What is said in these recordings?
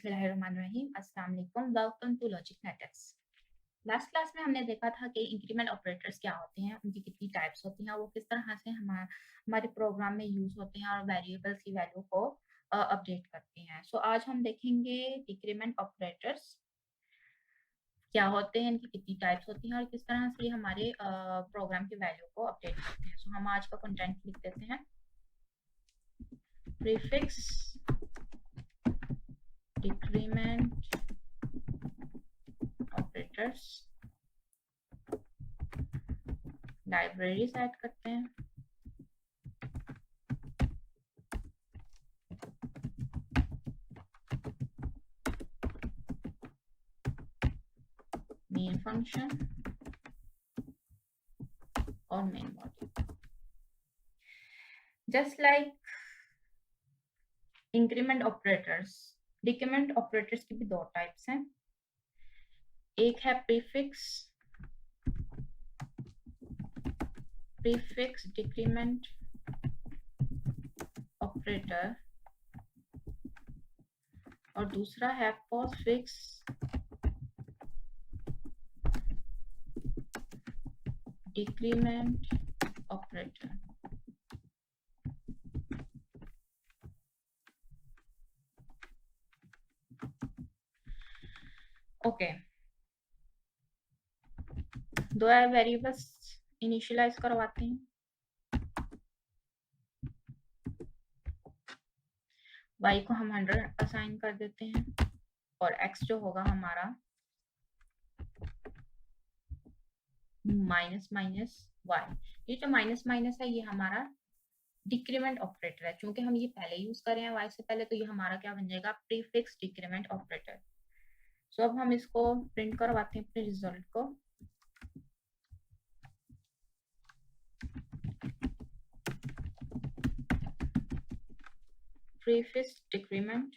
बिस्मिल्लाहिर्रहमानिर्रहीम, अस्सलाम वालेकुम, वेलकम टू लॉजिकनेटिक्स। लास्ट क्लास में हमने देखा था कि इंक्रीमेंट ऑपरेटर्स क्या होते हैं, उनकी कितनी टाइप्स होती हैं, वो किस तरह से हमारे प्रोग्राम में यूज होते हैं और वेरिएबल्स की वैल्यू को अपडेट करते हैं। सो आज हम देखेंगे डिक्रीमेंट ऑपरेटर्स क्या होते हैं, इनकी कितनी टाइप्स होती हैं और किस तरह से हमारे प्रोग्राम की वैल्यू को अपडेट करते हैं। सो हम आज का कंटेंट लिख देते हैं। Prefix decrement operators, libraries add करते हैं। मेन फंक्शन और main module. Just like increment operators, decrement operators की भी दो टाइप्स हैं। एक है प्रीफिक्स डिक्रीमेंट ऑपरेटर और दूसरा है पोस्टफिक्स डिक्रीमेंट ऑपरेटर। ओके, दो वेरिएबल्स इनिशियलाइज करवाते हैं। y को हम 100 असाइन कर देते हैं और x जो होगा हमारा माइनस माइनस y। ये जो माइनस माइनस है ये हमारा डिक्रीमेंट ऑपरेटर है। चूंकि हम ये पहले यूज कर रहे हैं y से पहले, तो ये हमारा क्या बन जाएगा, प्रीफिक्स डिक्रीमेंट ऑपरेटर। सो अब हम इसको प्रिंट करवाते हैं अपने रिजल्ट को। प्रीफिक्स डिक्रीमेंट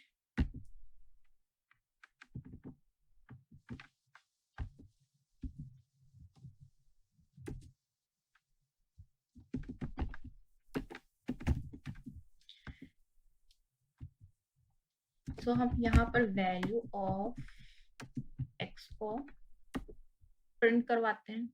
सो हम यहाँ पर वैल्यू ऑफ x को प्रिंट करवाते हैं।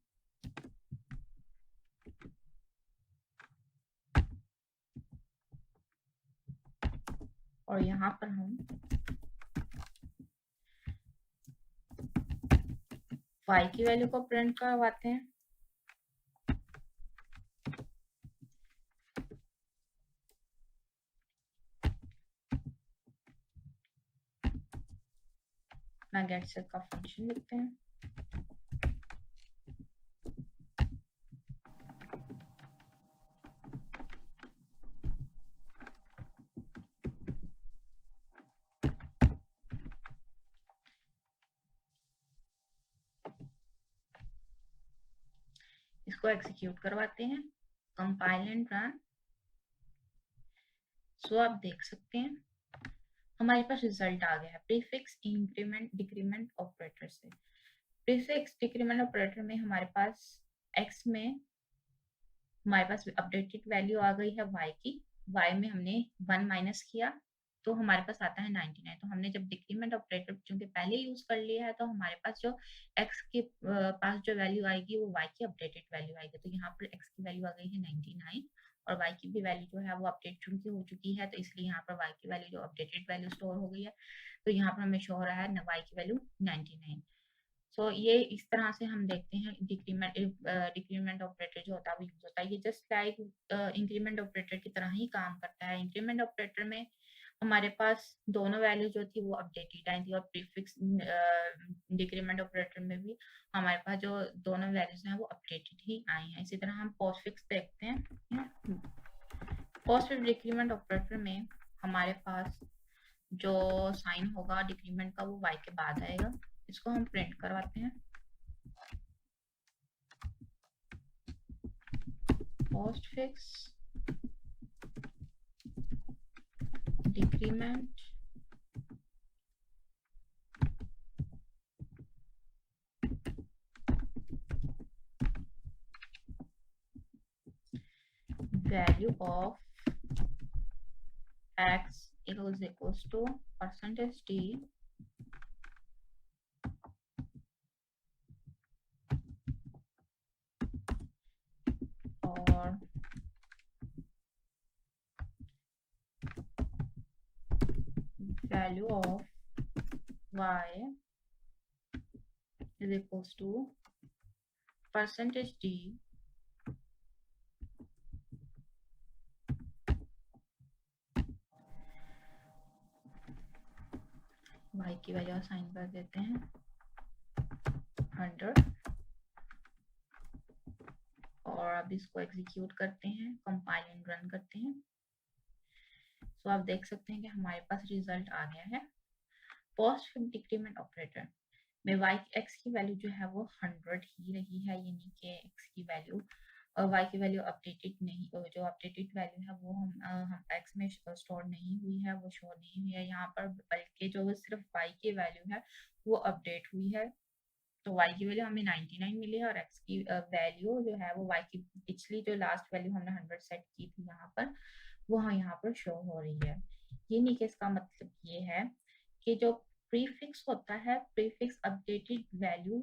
और यहाँ पर हम y की वैल्यू को प्रिंट करवाते हैं। अपना गेट सेट का फंक्शन लिखते हैं। इसको एग्जीक्यूट करवाते हैं, कंपाइल एंड रन। सो आप देख सकते हैं हमारे पास रिजल्ट आ गया है प्रीफिक्स इंक्रीमेंट डिक्रीमेंट ऑपरेटर से। प्रीफिक्स डिक्रीमेंट ऑपरेटर में हमारे पास x में हमारे पास अपडेटेड वैल्यू आ गई है y की। y में हमने 1 माइनस किया तो हमारे पास आता है 99। तो हमने जब डिक्रीमेंट ऑपरेटर चूंकि पहले यूज कर लिया है, तो हमारे पास जो x के पास जो वैल्यू आएगी वो y की अपडेटेड वैल्यू आएगी। तो यहाँ पर x की वैल्यू आ गई है 99 और y की भी वैल्यू जो है वो अपडेट चूंकि हो चुकी है, तो इसलिए यहाँ पर y की वैल्यू जो अपडेटेड वैल्यू स्टोर हो गई है। तो यहाँ पर हमें शो हो रहा है y की वैल्यू 99। सो ये इस तरह से हम देखते हैं डिक्रीमेंट ऑपरेटर जो होता है वो यूज होता है। ये जस्ट लाइक इंक्रीमेंट ऑपरेटर की तरह ही काम करता है। इंक्रीमेंट ऑपरेटर में हमारे पास दोनों वैल्यू जो थी वो अपडेटेड आई थी और प्रीफिक्स डिक्रीमेंट ऑपरेटर में भी हमारे पास जो दोनों वैल्यूज हैं वो अपडेटेड ही आई हैं। इसी तरह हम पोस्टफिक्स देखते हैं। पोस्टफिक्स डिक्रीमेंट ऑपरेटर में हमारे पास जो साइन होगा डिक्रीमेंट का वो y के बाद आएगा। इसको हम प्रिंट करवाते हैं। Postfix decrement value of x equals to %t और value of y is equals to percentage d y की वैल्यू असाइन कर देते हैं 100 और अब इसको एग्जीक्यूट करते हैं, कंपाइल एंड रन करते हैं। तो आप देख सकते हैं कि हमारे पास रिजल्ट आ गया है। पोस्ट डिक्रीमेंट ऑपरेटर में y x की वैल्यू जो है वो 100 ही रही है, यानी कि x की वैल्यू और y की वैल्यू अपडेटेड नहीं, जो अपडेटेड वैल्यू है वो हम x में स्टोर नहीं हुई है, वो शो नहीं हुई है यहाँ पर, बल्कि जो सिर्फ y की वैल्यू है वो अपडेट हुई है। तो y की वैल्यू हमें 99 मिली है और x की वैल्यू जो है वो y की पिछली जो लास्ट वैल्यू हमने 100 सेट की थी यहाँ पर, वो यहाँ पर शो हो रही है। ये नीचे इसका मतलब ये है कि जो प्रीफिक्स होता है, प्रीफिक्स अपडेटेड वैल्यू,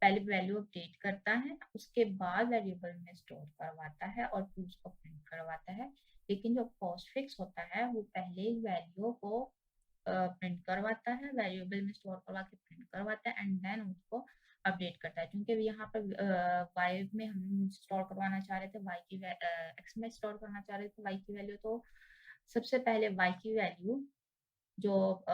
पहले वैल्यू अपडेट करता है, उसके बाद वेरिएबल में स्टोर करवाता है और फिर उसको प्रिंट करवाता है। लेकिन जो पोस्टफिक्स होता है वो पहले वैल्यू को प्रिंट करवाता है, वेरिएबल में स्टोर करवा के प्रिंट करवाता है एंड देन उसको अपडेट करता है। क्योंकि यहाँ पर y में हम स्टोर करवाना चाह रहे थे, y की x में स्टोर करना चाह रहे थे y की वैल्यू, तो सबसे पहले y की वैल्यू जो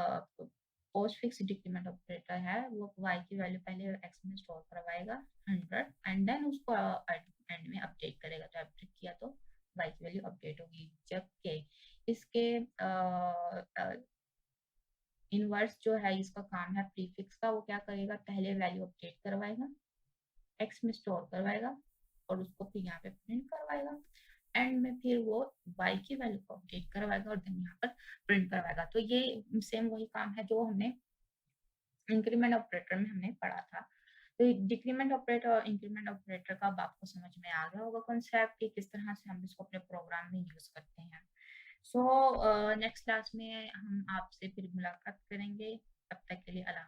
पोस्ट फिक्स डिक्रीमेंट ऑपरेटर है वो y की वैल्यू पहले x में स्टोर करवाएगा 100 एंड देन उसको एंड में अपडेट करेगा। तो अपडेट किया तो y की वैल्यू अपडेट होगी। जबकि इसके इनवर्स जो है, इसका काम है प्रीफिक्स का, वो क्या करेगा, पहले वैल्यू अपडेट करवाएगा, x में स्टोर करवाएगा और उसको फिर यहाँ पे प्रिंट करवाएगा, एंड में फिर वो y की वैल्यू को अपडेट करवाएगा और देन यहाँ पर प्रिंट करवाएगा। तो ये सेम वही काम है जो हमने इंक्रीमेंट ऑपरेटर में हमने पढ़ा था। तो डिक्रीमेंट ऑपरेटर और इंक्रीमेंट ऑपरेटर का अब आपको समझ में आ गया होगा कॉन्सेप्ट कि किस तरह से हम इसको अपने प्रोग्राम में यूज करते हैं। सो नेक्स्ट क्लास में हम आपसे फिर मुलाकात करेंगे। तब तक के लिए अल्लाह।